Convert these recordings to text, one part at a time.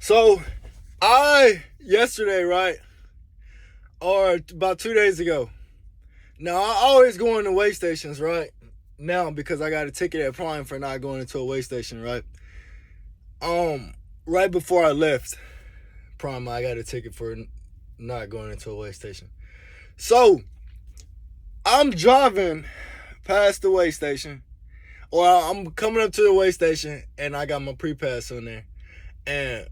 So yesterday, right? Or about 2 days ago. Now, I always go into weigh stations, right? Now, because I got a ticket at Prime for not going into a weigh station, right? Right before I left Prime, I got a ticket for not going into a weigh station. So, I'm driving past the weigh station, or I'm coming up to the weigh station, and I got my pre-pass on there. And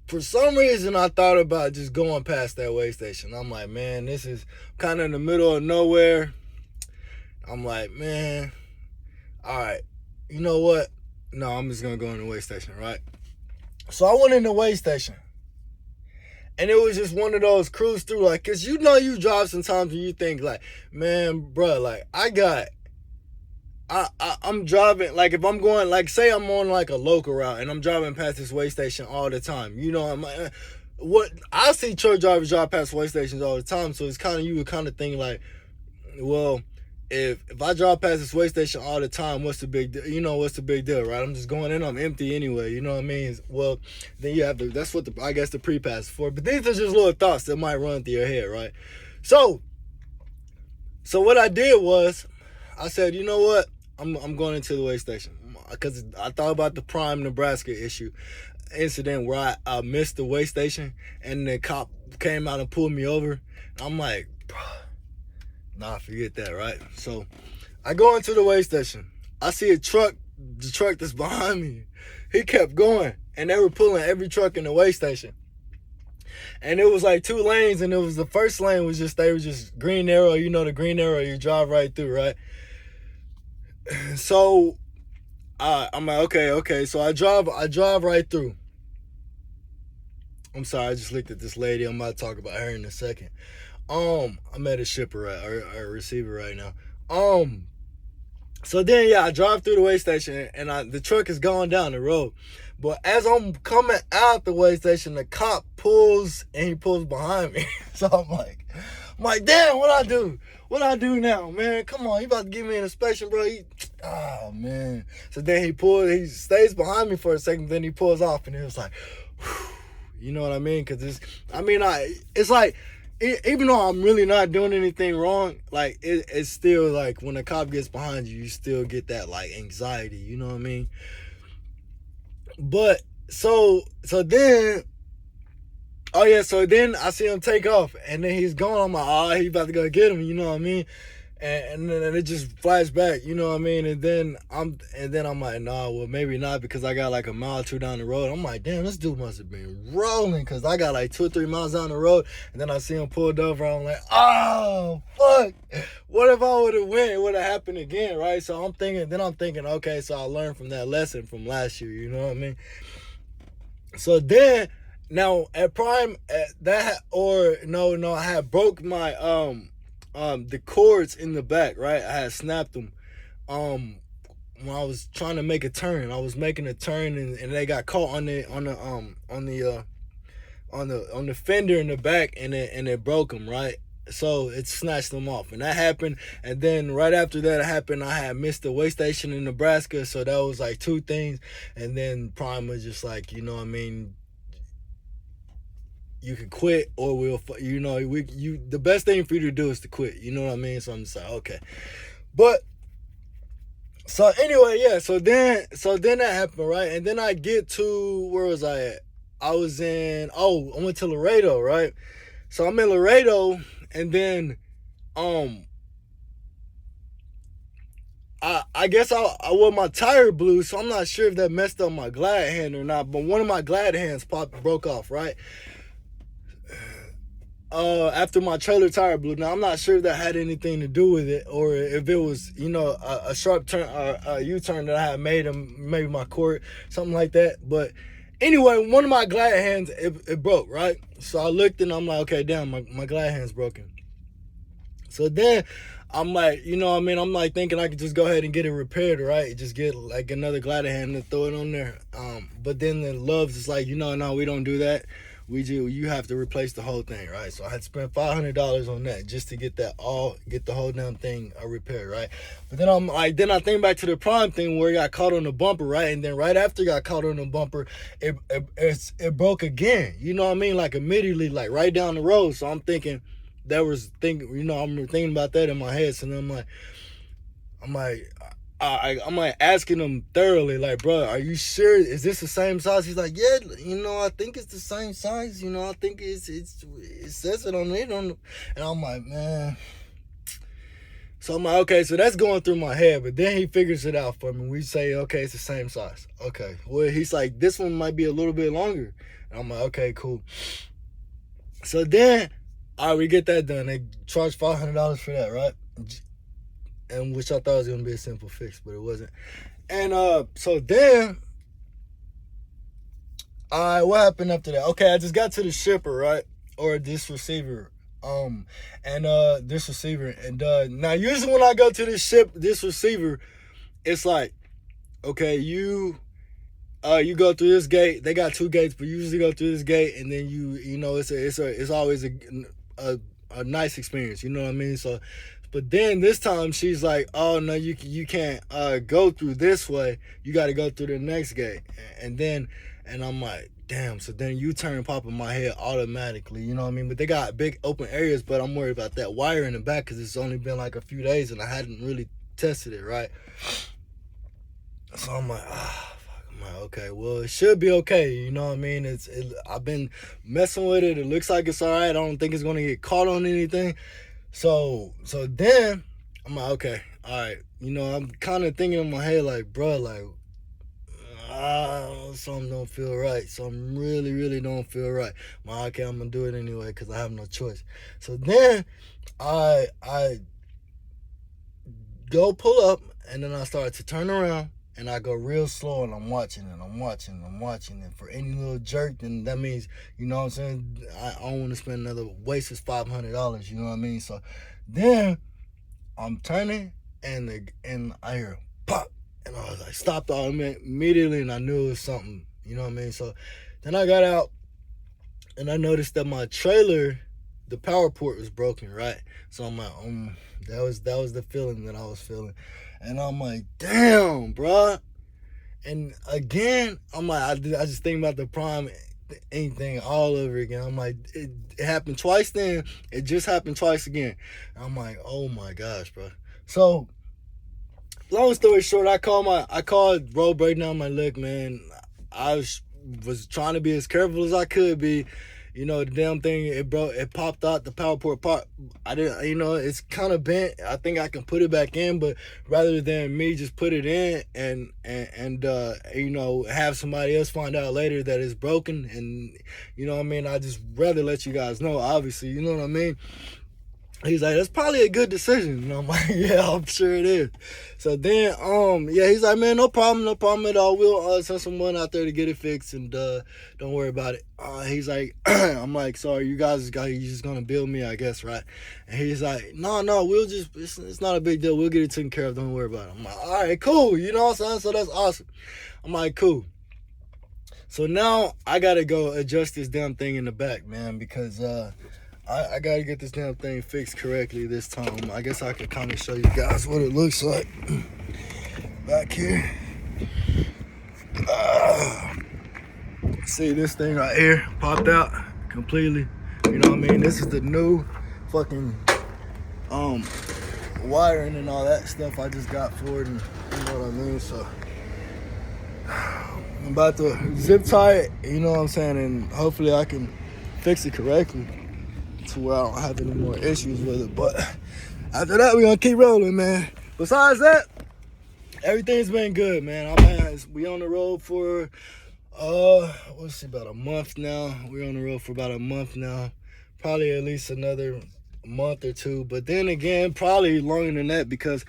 for some reason, I thought about just going past that weigh station. I'm like, man, this is kind of in the middle of nowhere. I'm like, man, all right, you know what? No, I'm just going to go in the weigh station, right? So I went in the weigh station. And it was just one of those cruise through, like, because you drive sometimes and you think, like, man, bro, like, I'm driving, like, if I'm going, like, say I'm on, like, a local route and I'm driving past this weigh station all the time. I'm like, I see truck drivers drive past weigh stations all the time, so it's kind of, you would kind of think, like, well, if I drive past this weigh station all the time, what's the big deal? What's the big deal, right? I'm just going in, I'm empty anyway, you know what I mean? Well, then you have to, that's what I guess the pre-pass is for. But these are just little thoughts that might run through your head, right? So what I did was, I said, you know what? I'm going into the weigh station. Because I thought about the Prime Nebraska incident where I missed the weigh station and the cop came out and pulled me over. I'm like, bro, nah, forget that, right? So I go into the weigh station. I see the truck that's behind me. He kept going, and they were pulling every truck in the weigh station. And it was like 2 lanes, and it was the first lane was just, they were just green arrow. You know the green arrow, you drive right through, right? So I'm like, okay. So I drive right through. I'm sorry, I just looked at this lady. I'm about to talk about her in a second. I'm at a shipper or a receiver right now. So then, I drive through the weigh station, and the truck is going down the road. But as I'm coming out the weigh station, the cop pulls, and he pulls behind me. So I'm like, damn, what I do? What I do now, man? Come on, you about to give me an inspection, bro? Oh, man. So then he stays behind me for a second, then he pulls off, and it was like, whew, you know what I mean? Because it's like, even though I'm really not doing anything wrong, like, it's still like when a cop gets behind you, you still get that, like, anxiety, you know what I mean? But so then, so then I see him take off, and then he's going. I'm like, oh, he about to go get him, you know what I mean? And then it just flashes back, you know what I mean? And then I'm like, nah, well, maybe not, because I got like a mile or 2 down the road. I'm like, damn, this dude must have been rolling, because I got like 2 or 3 miles down the road, and then I see him pulled over. I'm like, oh, fuck. What if I would have went? It would have happened again, right? So I'm thinking, okay, so I learned from that lesson from last year, you know what I mean? So then, now at Prime, I had broke my the cords in the back, right? I had snapped them when I was trying to make a turn. I was making a turn, and they got caught on the fender in the back, and it broke them, right? So it snatched them off, and that happened. And then right after that happened, I had missed the weigh station in Nebraska, so that was like 2 things. And then Prime was just like, you know what I mean, you can quit, or the best thing for you to do is to quit, you know what I mean? So I'm just like, okay. But so anyway, so then that happened, right? And then I get to, where was I at? I went to Laredo, right? So I'm in Laredo, and then I guess my tire blew, so I'm not sure if that messed up my glad hand or not, but one of my glad hands broke off, right? After my trailer tire blew. Now, I'm not sure if that had anything to do with it, or if it was, a sharp turn, a U-turn that I had made, and maybe my cord, something like that. But anyway, one of my glad hands, it broke, right? So I looked, and I'm like, okay, damn, my glad hand's broken. So then I'm like, you know what I mean? I'm like thinking I could just go ahead and get it repaired, right? Just get like another glad hand and throw it on there. But then the Loves is like, no, we don't do that. you have to replace the whole thing, right? So I had spent $500 on that just to get the whole damn thing repaired, right? But then I think back to the Prime thing where it got caught on the bumper, right? And then right after it got caught on the bumper, it broke again. You know what I mean? Like immediately, like right down the road. So I'm thinking I'm thinking about that in my head. So then I'm like asking him thoroughly, like, bro, are you sure? Is this the same size? He's like, yeah, I think it's the same size. I think it says it on it. And I'm like, man. So I'm like, okay, so that's going through my head. But then he figures it out for me. We say, okay, it's the same size. Okay. Well, he's like, this one might be a little bit longer. And I'm like, okay, cool. So then, all right, we get that done. They charge $500 for that, right? And which I thought was gonna be a simple fix, but it wasn't. And so then, what happened after that? Okay, I just got to the shipper, right, or this receiver, this receiver, and now usually when I go to this receiver, it's like, okay, you go through this gate. They got 2 gates, but you usually go through this gate, and then it's always a nice experience. You know what I mean? So. But then this time she's like, oh, no, you can't go through this way. You got to go through the next gate. And I'm like, damn. So then U-turn pop in my head automatically. You know what I mean? But they got big open areas, but I'm worried about that wire in the back because it's only been like a few days and I hadn't really tested it, right? So I'm like, fuck. I'm like, okay, well, it should be okay. You know what I mean? I've been messing with it. It looks like it's all right. I don't think it's going to get caught on anything. So then I'm like, okay, all right. I'm kind of thinking in my head like, bro, like, something don't feel right. Something really, really don't feel right. I'm like, okay, I'm gonna do it anyway because I have no choice. So then I go pull up and then I start to turn around and I go real slow and I'm watching. And for any little jerk, then that means, you know what I'm saying? I don't want to spend another wasted $500, you know what I mean? So then I'm turning and I hear pop. And I was like, stopped all immediately and I knew it was something, you know what I mean? So then I got out and I noticed that my trailer, the power port was broken, right? So I'm like, that was the feeling that I was feeling. And I'm like, damn, bro. And again, I'm like, I just think about the Prime anything all over again. I'm like, it happened twice then. It just happened twice again. I'm like, oh my gosh, bro. So, long story short, I called road breakdown. My look, man, I was trying to be as careful as I could be. The damn thing, it popped out, the power port pop. I didn't, it's kind of bent. I think I can put it back in, but rather than me just put it in and have somebody else find out later that it's broken, and, you know what I mean, I just rather let you guys know, obviously, you know what I mean? He's like, that's probably a good decision. And I'm like, yeah, I'm sure it is. So then, he's like, man, no problem at all. We'll send someone out there to get it fixed and don't worry about it. He's like, I'm like, sorry, you just gonna bill me, I guess, right? And he's like, no, it's not a big deal. We'll get it taken care of. Don't worry about it. I'm like, all right, cool. You know what I'm saying? So that's awesome. I'm like, cool. So now I gotta go adjust this damn thing in the back, man, because I gotta get this damn thing fixed correctly this time. I guess I could kind of show you guys what it looks like back here. See this thing right here popped out completely. You know what I mean? This is the new fucking wiring and all that stuff I just got for it, and you know what I mean? So I'm about to zip tie it, you know what I'm saying, and hopefully I can fix it correctly to where I don't have any more issues with it. But after that, we're gonna keep rolling, man. Besides that, everything's been good, man. We on the road for about a month now. We're on the road for about a month now. Probably at least another month or two. But then again, probably longer than that, because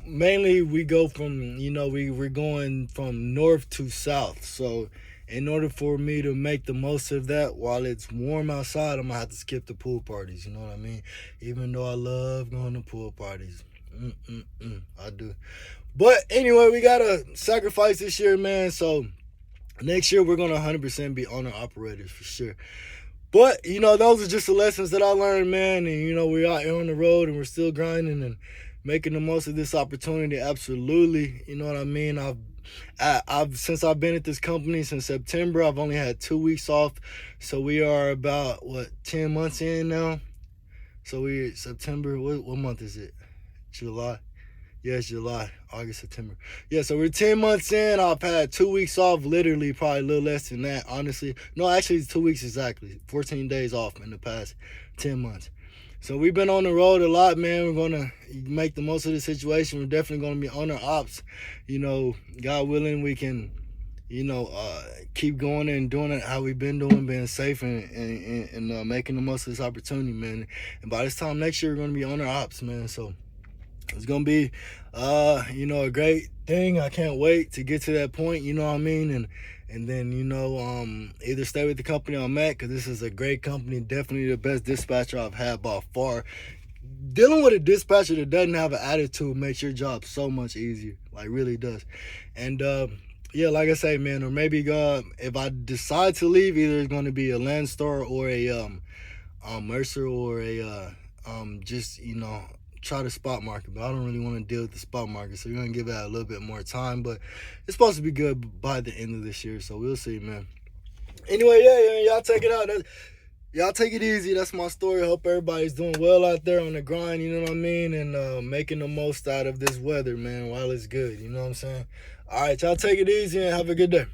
mainly we go from, we're going from north to south. So in order for me to make the most of that while it's warm outside, I'm gonna have to skip the pool parties, you know what I mean? Even though I love going to pool parties. I do. But anyway, we gotta sacrifice this year, man. So next year we're gonna 100% be owner operators for sure. But those are just the lessons that I learned, man. And we're out here on the road and we're still grinding and making the most of this opportunity. Absolutely, you know what I mean. I've since I've been at this company since September, I've only had 2 weeks off. So we are about 10 months in now. So we September. What month is it? July. Yeah, it's July, August, September. Yeah, so we're 10 months in. I've had 2 weeks off, literally, probably a little less than that, honestly. No, actually, it's 2 weeks exactly. 14 days off in the past 10 months. So we've been on the road a lot, man. We're going to make the most of the situation. We're definitely going to be owner ops. God willing, we can, keep going and doing it how we've been doing, being safe and making the most of this opportunity, man. And by this time next year, we're going to be owner ops, man. So it's gonna be, a great thing. I can't wait to get to that point. You know what I mean? And then either stay with the company I'm at, because this is a great company, definitely the best dispatcher I've had by far. Dealing with a dispatcher that doesn't have an attitude makes your job so much easier, like really does. And yeah, like I say, man, or maybe if I decide to leave, either it's going to be a Landstar or a Mercer or a just try the spot market, but I don't really want to deal with the spot market, so we're gonna give that a little bit more time. But it's supposed to be good by the end of this year, so we'll see, man. Anyway, yeah, y'all take it out. Y'all take it easy. That's my story. Hope everybody's doing well out there on the grind, you know what I mean, and making the most out of this weather, man, while it's good. You know what I'm saying? All right, y'all take it easy and have a good day.